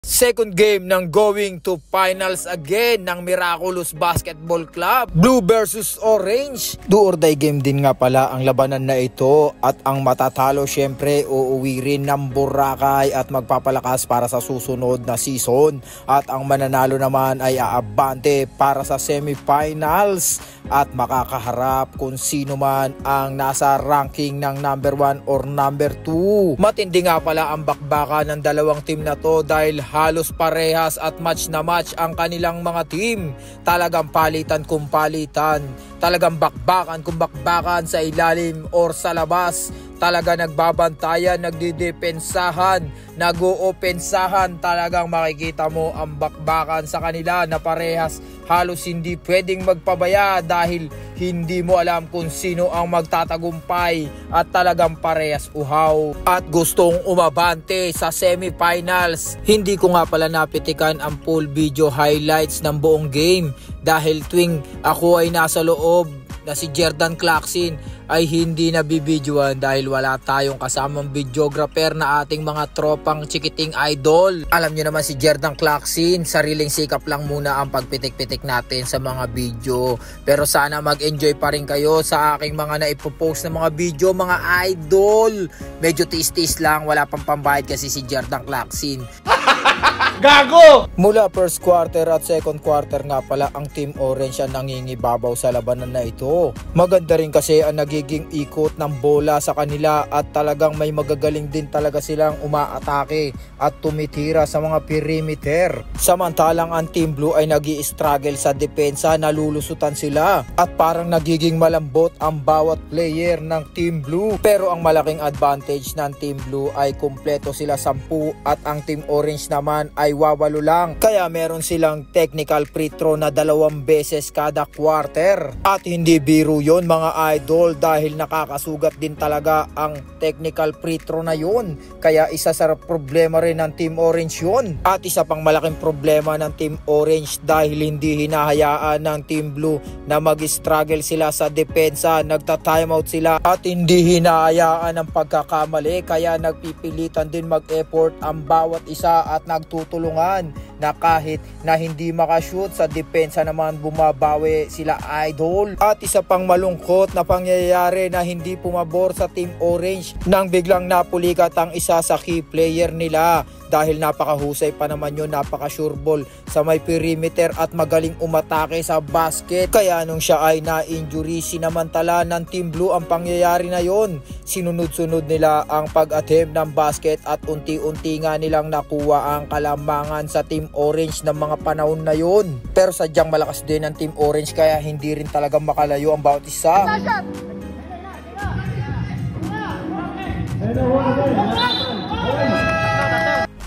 Second game ng going to finals again ng Miraculous Basketball Club. Blue versus Orange. Do or die game din nga pala ang labanan na ito. At ang matatalo syempre uuwi rin ng Boracay at magpapalakas para sa susunod na season. At ang mananalo naman ay aabante para sa semifinals. At makakaharap kung sino man ang nasa ranking ng number 1 or number 2. Matindi nga pala ang bakbaka ng dalawang team na to dahil halos parehas at match na match ang kanilang mga team. Talagang palitan kung palitan. Talagang bakbakan kung bakbakan sa ilalim or sa labas. Talaga nagbabantayan, nagdidepensahan, nag-oopensahan. Talagang makikita mo ang bakbakan sa kanila na parehas halos hindi pwedeng magpabaya dahil hindi mo alam kung sino ang magtatagumpay at talagang parehas uhaw at gustong umabante sa semifinals. Hindi ko nga pala napitikan ang full video highlights ng buong game dahil tuwing ako ay nasa loob na si Jordan Clarkson ay hindi nabibidyoan dahil wala tayong kasamang videographer na ating mga tropang chikiting idol. Alam nyo naman si Jordan Clarkson, sariling sikap lang muna ang pagpitik-pitik natin sa mga video. Pero sana mag-enjoy pa rin kayo sa aking mga naipopost na mga video, mga idol. Medyo tis-tis lang, wala pang pambayad kasi si Jordan Clarkson. Gago! Mula first quarter at second quarter nga pala ang Team Orange ang nangingibabaw sa labanan na ito. Maganda rin kasi ang nagiging ikot ng bola sa kanila at talagang may magagaling din talaga silang umaatake at tumitira sa mga perimeter. Samantalang ang Team Blue ay nag-i-struggle sa depensa, nalulusutan sila at parang nagiging malambot ang bawat player ng Team Blue. Pero ang malaking advantage ng Team Blue ay kumpleto sila 10 at ang Team Orange naman ay wawalo lang. Kaya meron silang technical free throw na 2 beses kada quarter. At hindi biro yon mga idol dahil nakakasugat din talaga ang technical free throw na yon. Kaya isa sa problema rin ng Team Orange yon. At isa pang malaking problema ng Team Orange dahil hindi hinahayaan ng Team Blue na mag-struggle sila sa depensa. Nagta-timeout sila at hindi hinahayaan ang pagkakamali. Kaya nagpipilitan din mag-effort ang bawat isa at nagtutulungan na kahit na hindi makashoot sa depensa naman bumabawi sila idol. At isa pang malungkot na pangyayari na hindi pumabor sa Team Orange nang biglang napulikat ang isa sa key player nila dahil napakahusay pa naman yun, napaka-sure ball sa may perimeter at magaling umatake sa basket. Kaya nung siya ay na-injury, sinamantala ng Team Blue ang pangyayari na yon. Sinunod-sunod nila ang pag-attempt ng basket at unti-unti nga nilang nakuha ang kalamangan sa Team Orange ng mga panahon na yon. Pero sadyang malakas din ang Team Orange kaya hindi rin talaga makalayo ang bawat isa.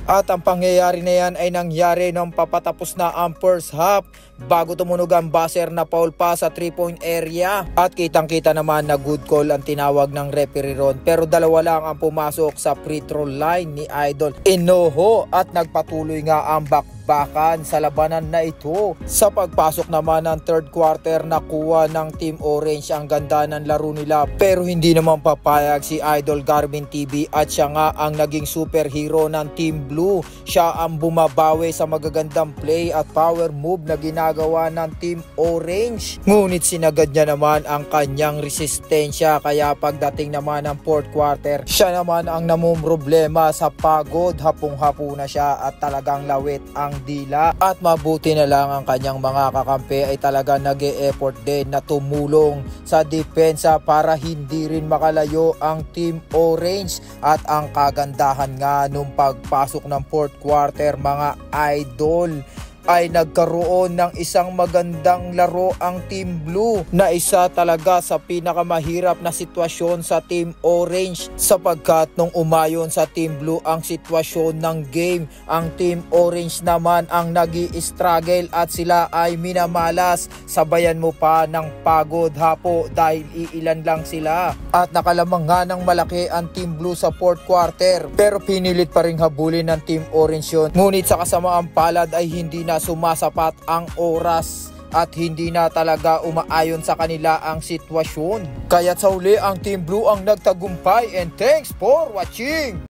At ang pangyayari na yan ay nangyari nung papatapos na ang first half bago tumunog ang buzzer na foul pa sa 3-point area. At kitang-kita naman na good call ang tinawag ng referee ron. Pero 2 lang ang pumasok sa free throw line ni Idol Inoho at nagpatuloy nga ang bakbakan sa labanan na ito. Sa pagpasok naman ng third quarter, nakuha ng Team Orange ang ganda ng laro nila pero hindi naman papayag si Idol Garvin TV at siya nga ang naging superhero ng Team Blue. Siya ang bumabawi sa magagandang play at power move na ginagawa ng Team Orange. Ngunit sinagad niya naman ang kanyang resistensya kaya pagdating naman ng fourth quarter, siya naman ang namumroblema sa pagod. Hapong-hapo na siya at talagang lawit ang dila. At mabuti na lang ang kanyang mga kakampi ay talaga nag-e-effort din na tumulong sa depensa para hindi rin makalayo ang Team Orange. At ang kagandahan nga nung pagpasok ng fourth quarter mga idol ay nagkaroon ng isang magandang laro ang Team Blue na isa talaga sa pinakamahirap na sitwasyon sa Team Orange sapagkat nung umayon sa Team Blue ang sitwasyon ng game, ang Team Orange naman ang nag-i-struggle at sila ay minamalas. Sabayan mo pa ng pagod hapo dahil iilan lang sila at nakalamang nga ng malaki ang Team Blue sa fourth quarter pero pinilit pa rin habulin ng Team Orange yun. Ngunit sa kasamaang palad ay hindi na sumasapat ang oras at hindi na talaga umaayon sa kanila ang sitwasyon. Kaya sa uli ang Team Blue ang nagtagumpay and thanks for watching!